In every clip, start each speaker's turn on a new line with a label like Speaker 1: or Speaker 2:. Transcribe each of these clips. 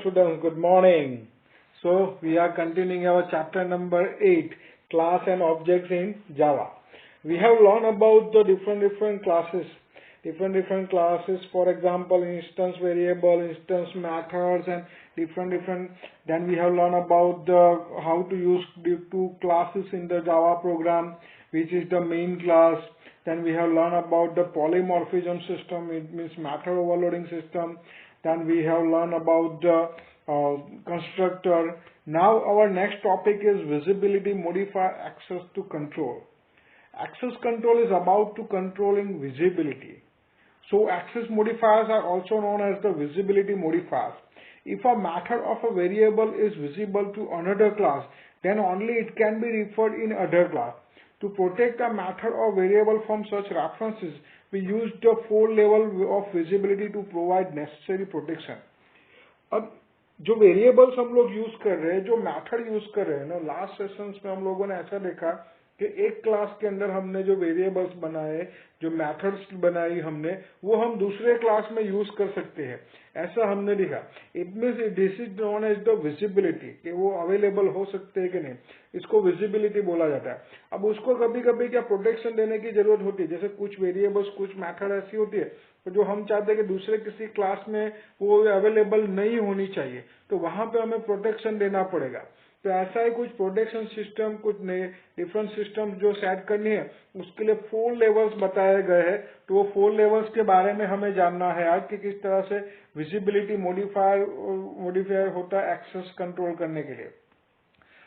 Speaker 1: students, good morning. So we are continuing our chapter number 8, class and objects in Java. We have learned about the different classes. For example, instance variable, instance methods, and different. Then we have learned about how to use the two classes in the Java program, which is the main class. Then we have learned about the polymorphism system, it means method overloading system. Then we have learned about the constructor. Now our next topic is visibility modifier access to control. Access control is about to controlling visibility. So access modifiers are also known as the visibility modifiers. If a method of a variable is visible to another class, then only it can be referred in other class. To protect a method or variable from such references, we use the 4 level of visibility to provide necessary protection. अब जो variables हम लोग use कर रहे हैं, जो method use कर रहे हैं ना, लास्ट सेशंस में हम लोगों ने ऐसा देखा कि एक क्लास के अंदर हमने जो वेरिएबल्स बनाए, जो मेथड्स बनाई हमने, वो हम दूसरे क्लास में यूज कर सकते हैं, ऐसा हमने देखा. It means this is known as the visibility, कि वो अवेलेबल हो सकते हैं कि नहीं, इसको विजिबिलिटी बोला जाता है. अब उसको कभी कभी क्या प्रोटेक्शन देने की जरूरत होती है, जैसे कुछ वेरिएबल्स, कुछ मेथड ऐसी होती है तो जो हम चाहते हैं कि दूसरे किसी क्लास में वो अवेलेबल नहीं होनी चाहिए, तो वहां पे हमें प्रोटेक्शन देना पड़ेगा. तो ऐसा ही कुछ प्रोटेक्शन सिस्टम, कुछ नए डिफरेंट सिस्टम जो सेट करनी है, उसके लिए 4 लेवल्स बताए गए हैं. तो वो 4 लेवल्स के बारे में हमें जानना है आज कि किस तरह से विजिबिलिटी मॉडिफायर होता है एक्सेस कंट्रोल करने के लिए.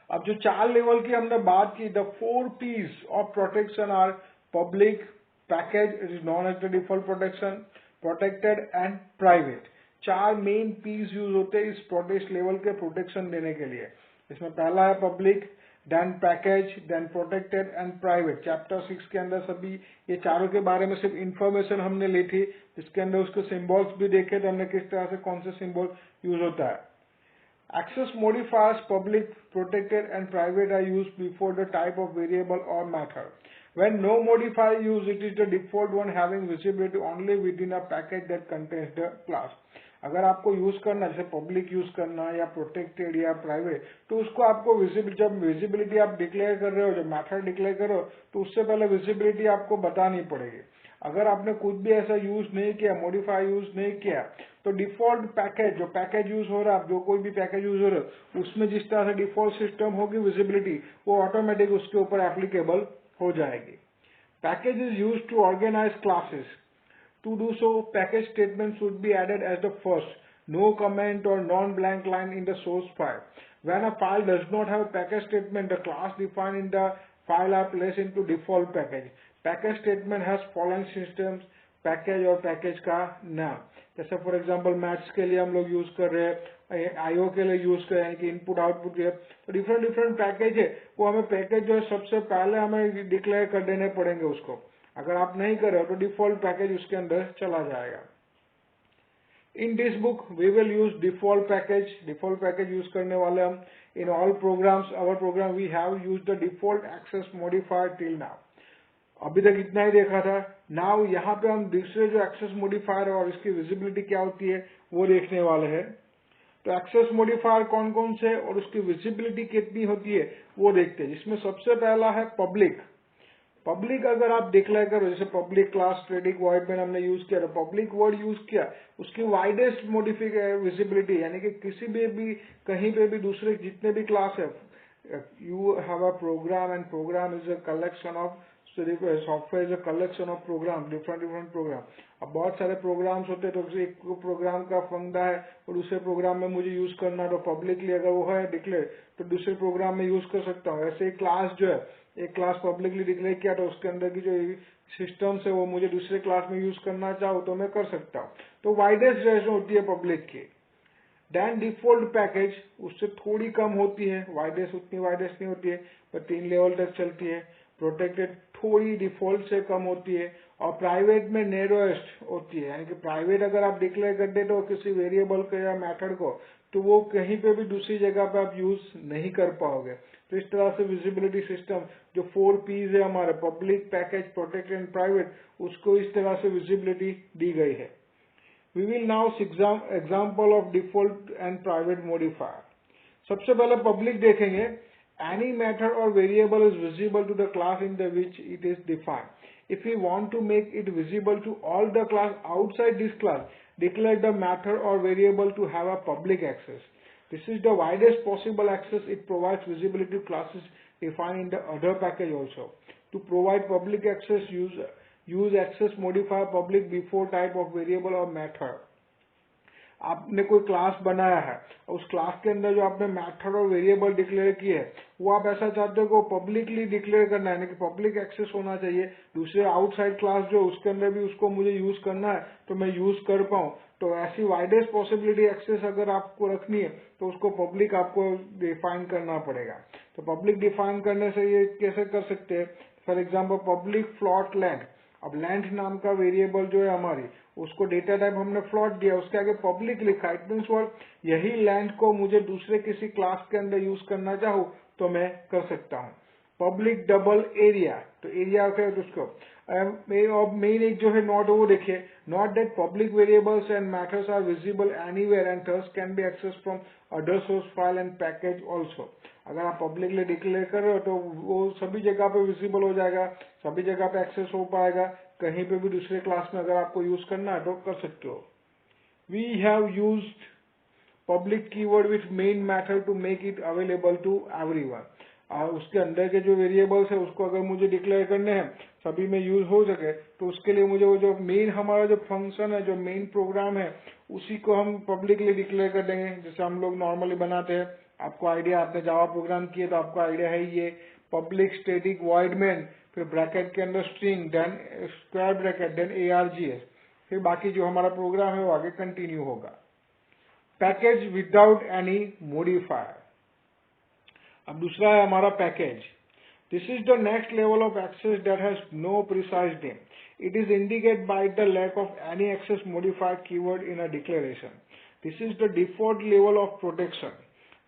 Speaker 1: अब जो 4 लेवल की हमने बात की, the 4 P's of protection are public, package is known as the default protection, protected and private. 4 main P's use होते हैं इस प्रोटेक्ट लेवल के प्रोटेक्शन देने के लिए. इसमें पहला है public, then package, then protected and private. Chapter 6 के अंदर सभी ये चारों के बारे में सिर्फ इंफॉर्मेशन हमने ली थी, इसके अंदर उसके सिंबल्स भी देखे थे हमने, किस तरह से कौन से सिंबल यूज होता है. Access modifiers public, protected and private are used before the type of variable or method. When no modifier used, it is the default one having visibility only within a package that contains the class. अगर आपको use करना, जैसे public use करना या protected या private, तो उसको आपको जब विजिबिलिटी आप डिक्लेयर कर रहे हो, जब मेथड डिक्लेयर करो, तो उससे पहले विजिबिलिटी आपको बतानी पड़ेगी. अगर आपने कुछ भी ऐसा यूज नहीं किया, मॉडिफायर यूज नहीं किया, तो डिफॉल्ट पैकेज, जो पैकेज यूज हो रहा है, जो कोई भी पैकेज यूज हो रहा है, उसमें जिस तरह से डिफॉल्ट सिस्टम होगी विजिबिलिटी, वो ऑटोमेटिक उसके ऊपर एप्लीकेबल हो जाएगी. Package is use to organise classes. To do so, package statement should be added as the first. No comment or non-blank line in the source file. When a file does not have package statement, the class defined in the file are placed into default package. Package statement has following systems, package और package का नाम. जैसे for example maths के लिए हम लोग use कर रहे हैं, आईओ के लिए यूज कर रहे हैं कि इनपुट आउटपुट के, तो डिफरेंट पैकेज है, वो हमें पैकेज जो है सबसे पहले हमें डिक्लेयर कर देने पड़ेंगे उसको. अगर आप नहीं कर रहे हो तो डिफॉल्ट पैकेज उसके अंदर चला जाएगा. In this book we will use default package use करने वाले हम. In all programs our program we have use the default access modifier till now. अभी तक इतना ही देखा था. नाउ यहाँ पे हम दूसरे जो एक्सेस मॉडिफायर है और इसकी विजिबिलिटी क्या होती है वो देखने वाले हैं. तो एक्सेस मॉडिफायर कौन कौन से और उसकी विजिबिलिटी कितनी होती है वो देखते हैं. जिसमें सबसे पहला है पब्लिक. पब्लिक अगर आप डिक्लेयर करो, जैसे पब्लिक क्लास स्टैटिक वॉइड में हमने यूज किया, तो पब्लिक वर्ड यूज किया, उसकी वाइडेस्ट विजिबिलिटी, यानी कि किसी भी कहीं पे भी दूसरे जितने भी क्लास है, you have a program and program is a collection of software, is a collection of program, different program. अब बहुत सारे प्रोग्राम्स होते हैं, तो एक प्रोग्राम का फंडा है और दूसरे प्रोग्राम में मुझे यूज करना है, तो पब्लिकली अगर वो है डिक्लेयर तो दूसरे प्रोग्राम में यूज कर सकता हूँ. ऐसे क्लास जो है, एक क्लास पब्लिकली डिक्लेयर किया तो उसके अंदर की जो सिस्टम्स है वो मुझे दूसरे क्लास में यूज करना चाहूँ तो मैं कर सकता हूँ. तो वाइडेस्ट जो होती है पब्लिक की. देन डिफॉल्ट पैकेज उससे थोड़ी कम होती है, वाइडेस्ट उतनी वाइडेस्ट नहीं होती है, पर 3 लेवल तक चलती है. प्रोटेक्टेड थोड़ी डिफॉल्ट से कम होती है, और प्राइवेट में नेरोएस्ट होती है, यानी कि प्राइवेट अगर आप डिक्लेयर कर देते हो किसी वेरिएबल को या मेथड को, तो वो कहीं पे भी दूसरी जगह पे आप यूज नहीं कर पाओगे. तो इस तरह से विजिबिलिटी सिस्टम जो 4 P's है हमारे, public, package, protected and private, उसको इस तरह से विजिबिलिटी दी गई है. We will now example of default and private modifier. सबसे पहले पब्लिक देखेंगे। एनी मेथड और variable is visible to the class in the which it is defined. If you want to make it visible to all the class outside this class, declare the method or variable to have a public access. This is the widest possible access. It provides visibility to classes defined in the other package also. To provide public access, use access modifier public before type of variable or method. आपने कोई class बनाया है और उस class के अंदर जो आपने मेथड और वेरिएबल डिक्लेयर किए है वो आप ऐसा चाहते हो कि पब्लिकली डिक्लेयर करना है, यानी कि पब्लिक एक्सेस होना चाहिए। दूसरे आउटसाइड क्लास जो उसके अंदर भी उसको मुझे यूज करना है तो मैं यूज कर पाऊँ। तो ऐसी वाइडेस्ट पॉसिबिलिटी एक्सेस अगर आपको रखनी है तो उसको पब्लिक आपको डिफाइन करना पड़ेगा। तो पब्लिक डिफाइन करने से ये कैसे कर सकते हैं? For example public float length. अब लेंथ नाम का वेरिएबल जो है हमारी, उसको डेटा टाइप हमने फ्लोट दिया, उसके आगे पब्लिक लिखा। इट मीन्स वर्ड यही लेंथ को मुझे दूसरे किसी क्लास के अंदर यूज करना चाहूँ तो मैं कर सकता हूँ। पब्लिक डबल एरिया, तो एरिया है तो उसको मेन एक जो है नॉट, वो देखिए, not that public variables and methods are visible anywhere and thus can be access from other source file and package also. अगर आप पब्लिकली डिक्लेयर कर रहे हो तो वो सभी जगह पे विजिबल हो जाएगा, सभी जगह पे एक्सेस हो पाएगा। कहीं पे भी दूसरे क्लास में अगर आपको यूज करना है तो कर सकते हो। We have used public keyword with main method to make it available to everyone. उसके अंदर के जो वेरिएबल्स है उसको अगर मुझे डिक्लेयर करने हैं, सभी में यूज हो सके, तो उसके लिए मुझे वो जो मेन हमारा जो फंक्शन है, जो मेन प्रोग्राम है, उसी को हम पब्लिकली डिक्लेयर कर देंगे जैसे हम लोग नॉर्मली बनाते हैं। आपको आइडिया, आपने जावा प्रोग्राम किए तो आपको आइडिया है ये पब्लिक स्टैटिक वॉइड मेन, फिर ब्रैकेट के अंदर string, then square bracket, then ARGS, फिर बाकी जो हमारा प्रोग्राम है वो आगे कंटिन्यू होगा। Package without any modifier. अब दूसरा है हमारा package. This is the next level of access that has no precise name. It is indicated by the lack of any access modifier keyword in a declaration. This is the default level of protection.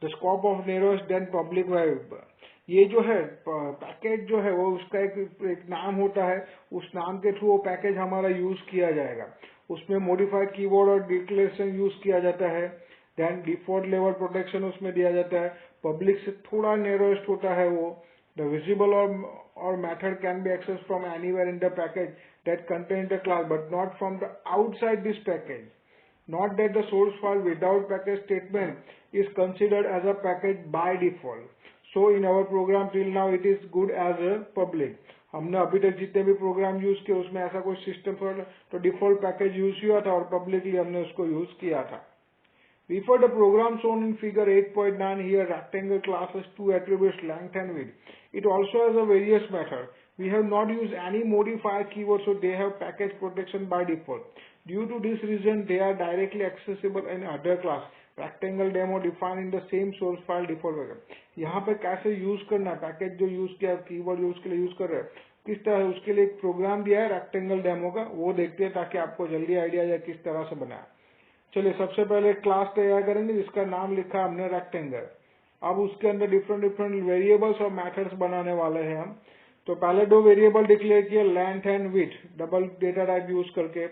Speaker 1: The scope of narrows than public variable. ये जो है package जो है वो उसका एक नाम होता है, उस नाम के थ्रू वो पैकेज हमारा यूज किया जाएगा। उसमें मॉडिफाइड कीवर्ड और डिक्लेरेशन यूज किया जाता है, देन डिफॉल्ट लेवल प्रोटेक्शन उसमें दिया जाता है, पब्लिक से थोड़ा नेरोएस्ट होता है वो। The visible or method can be accessed from anywhere in the package that contains the class, but not from the outside this package. Not that the source file without package statement is considered as a package by default. So in our program till now it is good as a public. हमने अभी तक जितने भी program use किए उसमें ऐसा कोई system तो डिफॉल्ट पैकेज यूज हुआ था और पब्लिकली हमने उसको यूज किया था। Before the program shown in figure 8.9, here rectangle class has two attributes, length and width. It also has a various method. We have not used any modifier keyword, so they have package protection by default. Due to this reason, they are directly accessible in other class. Rectangle demo defined in the same source file default वगैरह। यहाँ पे कैसे use करना है, package जो use किया, keyword use के लिए यूज कर रहे हैं, किस तरह, उसके लिए एक प्रोग्राम दिया है रेक्टेंगल डेमो का, वो देखते हैं ताकि आपको जल्दी आइडिया जाए किस तरह से बनाया। चलिए सबसे पहले क्लास तैयार करेंगे जिसका नाम लिखा है हमने रेक्टेंगल। अब उसके अंदर डिफरेंट वेरिएबल्स और मेथड्स बनाने वाले हैं हम। तो पहले दो वेरिएबल डिक्लेयर किए, length and width, double data type use करके।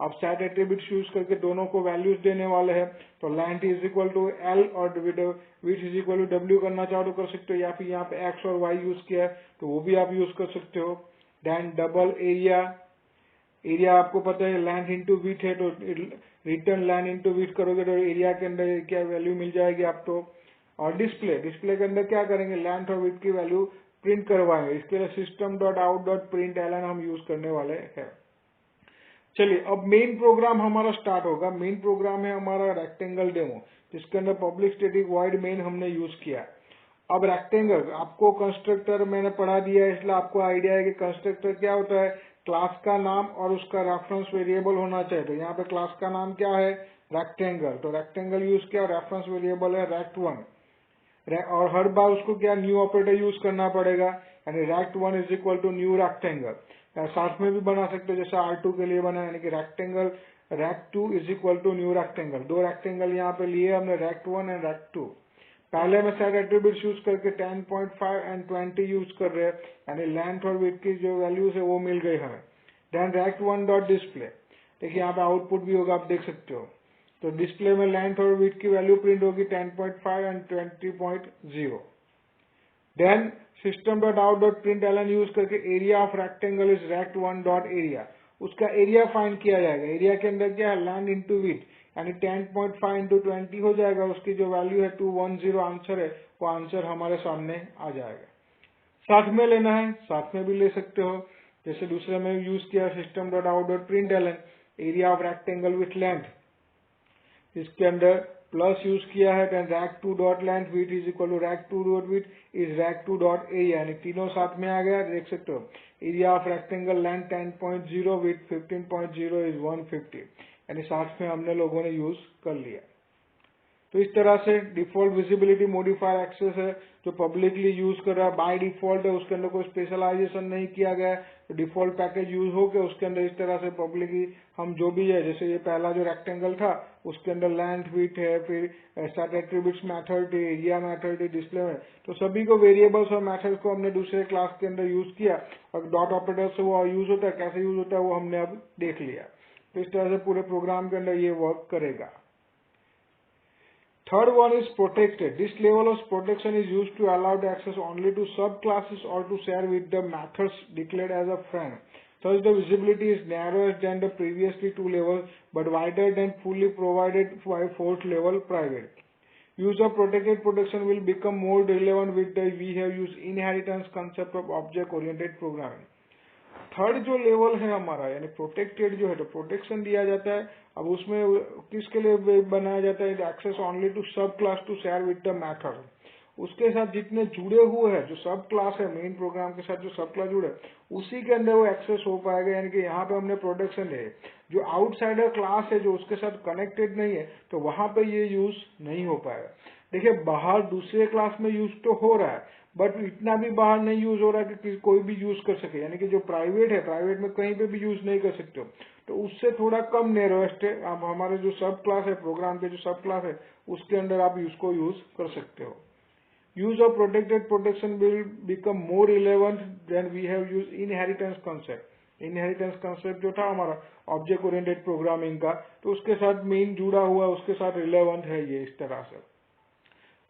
Speaker 1: अब सेट एट्रीब्यूट्स यूज करके दोनों को वैल्यूज देने वाले हैं। तो length is equal to L और width is equal to W करना चाहो तो कर सकते हो, या फिर यहाँ पे X और Y यूज किया है तो वो भी आप यूज कर सकते हो। देन डबल एरिया, एरिया आपको पता है लेंथ इंटू विड्थ है, तो रिटर्न लेंथ इंटू विड्थ करोगे तो एरिया के अंदर क्या वैल्यू मिल जाएगी आपको। और डिस्प्ले, डिस्प्ले के अंदर क्या करेंगे, लेंथ और विड्थ की वैल्यू प्रिंट करवाएंगे। इसके लिए system dot out dot print L N हम यूज करने वाले हैं। चलिए अब मेन प्रोग्राम हमारा स्टार्ट होगा। मेन प्रोग्राम है हमारा रेक्टेंगल डेमो, जिसके अंदर पब्लिक स्टैटिक वॉइड मेन हमने यूज किया। अब रेक्टेंगल आपको कंस्ट्रक्टर मैंने पढ़ा दिया है, इसलिए आपको आइडिया है कि कंस्ट्रक्टर क्या होता है। क्लास का नाम और उसका रेफरेंस वेरिएबल होना चाहिए। तो यहाँ पे क्लास का नाम क्या है, रेक्टेंगल, तो रेक्टेंगल यूज किया, रेफरेंस वेरिएबल है रेक्ट1, और हर बार उसको क्या न्यू ऑपरेटर यूज करना पड़ेगा, यानी rect one is equal to new rectangle. साथ में भी बना सकते हो जैसे R2 के लिए बना, यानी कि rectangle rect two is equal to new rectangle. दो रेक्टेंगल यहाँ पे लिए हमने, रेक्ट1 एंड रेक्ट2। पहले में सेट एट्रीब्यूट्स यूज करके 10.5 एंड 20 यूज कर रहे हैं, यानी लेंथ और विड्थ की जो वैल्यूज है वो मिल गई हमें। देन रेक्ट1 डॉट डिस्प्ले, देखिए यहाँ पे आउटपुट भी होगा, आप देख सकते हो। तो डिस्प्ले में लेंथ और विड्थ की वैल्यू प्रिंट होगी 10.5 एंड 20.0। देन system.out.println यूज करके area of rectangle is rect1.area, उसका एरिया फाइंड किया जाएगा। एरिया के अंदर क्या है, लेंथ इंटू विड्थ, यानी 10.5 इंटू 20 हो जाएगा। उसकी जो वैल्यू है 210 आंसर है, वो आंसर हमारे सामने आ जाएगा। साथ में लेना है, साथ में भी ले सकते हो। जैसे दूसरे में यूज किया system.out.println area of rectangle with length, इसके अंदर प्लस यूज किया है, then rect2.length width is equal to rect2.width is rect2.area, यानी तीनों साथ में आ गया। देख सकते हो area of rectangle length 10.0 width 15.0 is 150, यानी साथ में हमने लोगों ने यूज कर लिया। तो इस तरह से डिफॉल्ट विजिबिलिटी मॉडिफायर एक्सेस है जो पब्लिकली यूज कर रहा है, बाय डिफॉल्ट है, उसके अंदर कोई स्पेशलाइजेशन नहीं किया गया है। तो डिफॉल्ट पैकेज यूज होकर उसके अंदर इस तरह से पब्लिकली हम जो भी है, जैसे ये पहला जो रेक्टेंगल था उसके अंदर लेंथ विड्थ है, फिर stat attributes method, area method, display में, तो सभी को वेरिएबल्स और मेथड्स को हमने दूसरे क्लास के अंदर यूज किया और डॉट ऑपरेटर से वो यूज होता है, कैसे यूज होता है वो हमने अब देख लिया। तो इस तरह से पूरे प्रोग्राम के अंदर ये वर्क करेगा। Third one is protected. This level of protection is used to allow the access only to subclasses or to share with the methods declared as a friend. Thus, the visibility is narrower than the previously two levels, but wider than fully provided by fourth level private. Use of protected protection will become more relevant with the we have used inheritance concept of object-oriented programming. Third जो level है हमारा, यानी protected जो है, तो protection दिया जाता है। अब उसमें किसके लिए बनाया जाता है, access only to sub class to share with the method, उसके साथ जितने जुड़े हुए हैं, जो सब क्लास है मेन प्रोग्राम के साथ जो सब क्लास जुड़े उसी के अंदर वो एक्सेस हो पाएगा। यानी कि यहाँ पे हमने प्रोटेक्शन है, जो आउटसाइडर क्लास है जो उसके साथ कनेक्टेड नहीं है, तो वहां पे ये यूज नहीं हो पाएगा। देखिए बाहर दूसरे क्लास में यूज तो हो रहा है, बट इतना भी बाहर नहीं यूज हो रहा है कि कोई भी यूज कर सके। यानी कि जो प्राइवेट है, प्राइवेट में कहीं पे भी यूज नहीं कर सकते हो, तो उससे थोड़ा कम नेरोएस्ट है। आप हमारे जो सब क्लास है, प्रोग्राम के जो सब क्लास है, उसके अंदर आप उसको यूज कर सकते हो। Use of protected protection will become more relevant then we have use inheritance concept. Inheritance concept जो था हमारा ऑब्जेक्ट ओरिएंटेड प्रोग्रामिंग का, तो उसके साथ मेन जुड़ा हुआ, उसके साथ रिलेवेंट है ये इस तरह से।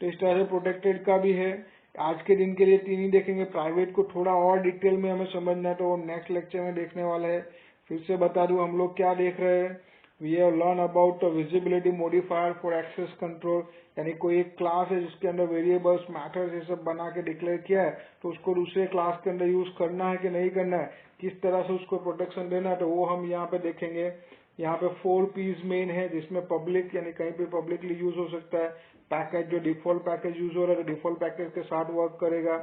Speaker 1: तो इस तरह से प्रोटेक्टेड का भी है। आज के दिन के लिए तीन ही देखेंगे। प्राइवेट को थोड़ा और डिटेल में हमें समझना है तो वो नेक्स्ट लेक्चर में देखने वाले हैं। फिर से बता दूं हम लोग क्या देख रहे हैं। We have learn about visibility modifier for access control, यानी कोई एक क्लास है जिसके अंदर वेरिएबल्स, मैथड्स ये सब बना के डिक्लेयर किया है, तो उसको दूसरे क्लास के अंदर यूज करना है कि नहीं करना है, किस तरह से उसको प्रोटेक्शन देना है, तो वो हम यहाँ पे देखेंगे। यहाँ पे 4 P's मेन है, जिसमें पब्लिक यानी कहीं पे पब्लिकली यूज हो सकता है, पैकेज जो डिफॉल्ट पैकेज यूज हो रहा है तो डिफॉल्ट पैकेज के साथ वर्क करेगा।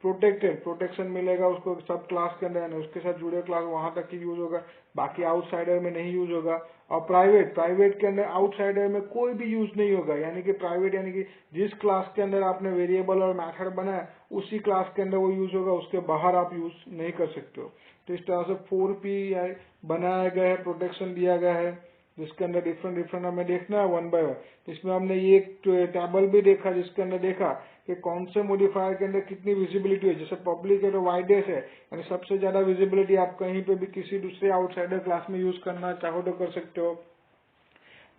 Speaker 1: प्रोटेक्टेड प्रोटेक्शन मिलेगा उसको सब क्लास के अंदर, उसके साथ जुड़े क्लास वहां तक ही यूज होगा, बाकी आउटसाइडर में नहीं यूज होगा। और प्राइवेट प्राइवेट के अंदर आउटसाइडर में कोई भी यूज नहीं होगा। यानी कि प्राइवेट यानी कि जिस क्लास के अंदर आपने वेरिएबल और मेथड बनाया उसी क्लास के अंदर वो यूज होगा, उसके बाहर आप यूज नहीं कर सकते हो। तो इस तरह से 4P बनाया गया है, प्रोटेक्शन दिया गया है, जिसके अंदर डिफरेंट डिफरेंट हमें देखना है वन बाय वन। इसमें हमने ये एक टेबल भी देखा जिसके अंदर देखा कि कौन से मॉडिफायर के अंदर कितनी विजिबिलिटी है। जैसे पब्लिक है तो वाइडेस्ट है, यानी सबसे ज्यादा विजिबिलिटी आप कहीं पे भी किसी दूसरे आउटसाइडर क्लास में यूज करना चाहो तो कर सकते हो।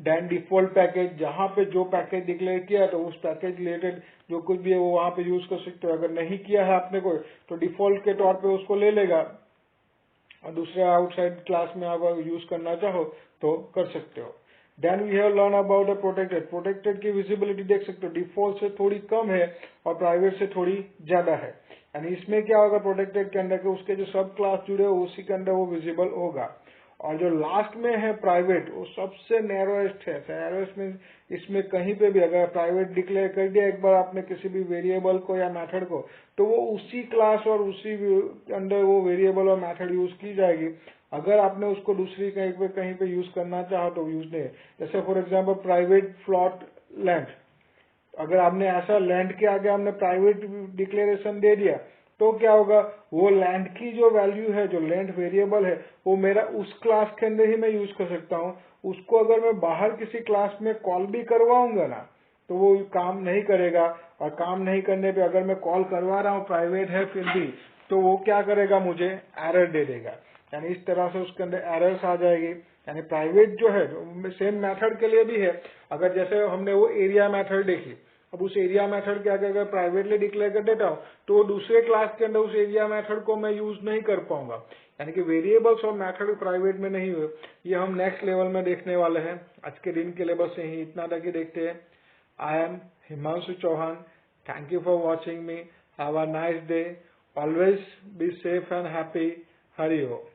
Speaker 1: देन डिफॉल्ट पैकेज, जहां पे जो पैकेज डिक्लेयर किया तो उस पैकेज रिलेटेड जो कुछ भी है वो वहां पे यूज कर सकते हो। अगर नहीं किया है आपने कोई तो डिफॉल्ट के तौर पे उसको ले लेगा और दूसरे आउटसाइड क्लास में आप यूज करना चाहो तो कर सकते हो। Then we have learn about the protected. Protected की विजिबिलिटी देख सकते हो, डिफॉल्ट से थोड़ी कम है और प्राइवेट से थोड़ी ज्यादा है। यानी इसमें क्या होगा प्रोटेक्टेड के अंदर के उसके जो सब क्लास जुड़े हो उसी के अंदर वो विजिबल होगा। और जो लास्ट में है प्राइवेट, वो सबसे नैरोएस्ट है। नैरोएस्ट में इसमें कहीं पे भी अगर प्राइवेट डिक्लेयर कर दिया एक बार आपने किसी भी वेरिएबल को या मेथड को, तो वो उसी क्लास और उसी अंदर वो वेरिएबल और मेथड यूज की जाएगी। अगर आपने उसको दूसरी कहीं पे यूज करना चाहो तो यूज नहीं। जैसे for example private float length, अगर आपने ऐसा लैंड के आगे हमने प्राइवेट डिक्लेरेशन दे दिया तो क्या होगा, वो लैंड की जो वैल्यू है, जो लैंड वेरिएबल है, वो मेरा उस क्लास के अंदर ही मैं यूज कर सकता हूँ। उसको अगर मैं बाहर किसी क्लास में कॉल भी करवाऊंगा ना तो वो काम नहीं करेगा। और काम नहीं करने पे अगर मैं कॉल करवा रहा हूँ प्राइवेट है फिर भी, तो वो क्या करेगा, मुझे एरर दे देगा। यानी इस तरह से उसके अंदर एरर्स आ जाएगी। यानी प्राइवेट जो है सेम मेथड के लिए भी है। अगर जैसे हमने वो एरिया मेथड देखी, अब उस एरिया मेथड के आगे अगर प्राइवेटली डिक्लेयर कर देता हूँ तो दूसरे क्लास के अंदर उस एरिया मेथड को मैं यूज नहीं कर पाऊंगा, यानी कि वेरिएबल्स और मेथड प्राइवेट में नहीं हुए। ये हम नेक्स्ट लेवल में देखने वाले हैं। आज के दिन के लिए बस यही इतना तक ही देखते हैं। I am Himanshu Chauhan, thank you for watching me, have a nice day, always be safe and happy, Hari Om.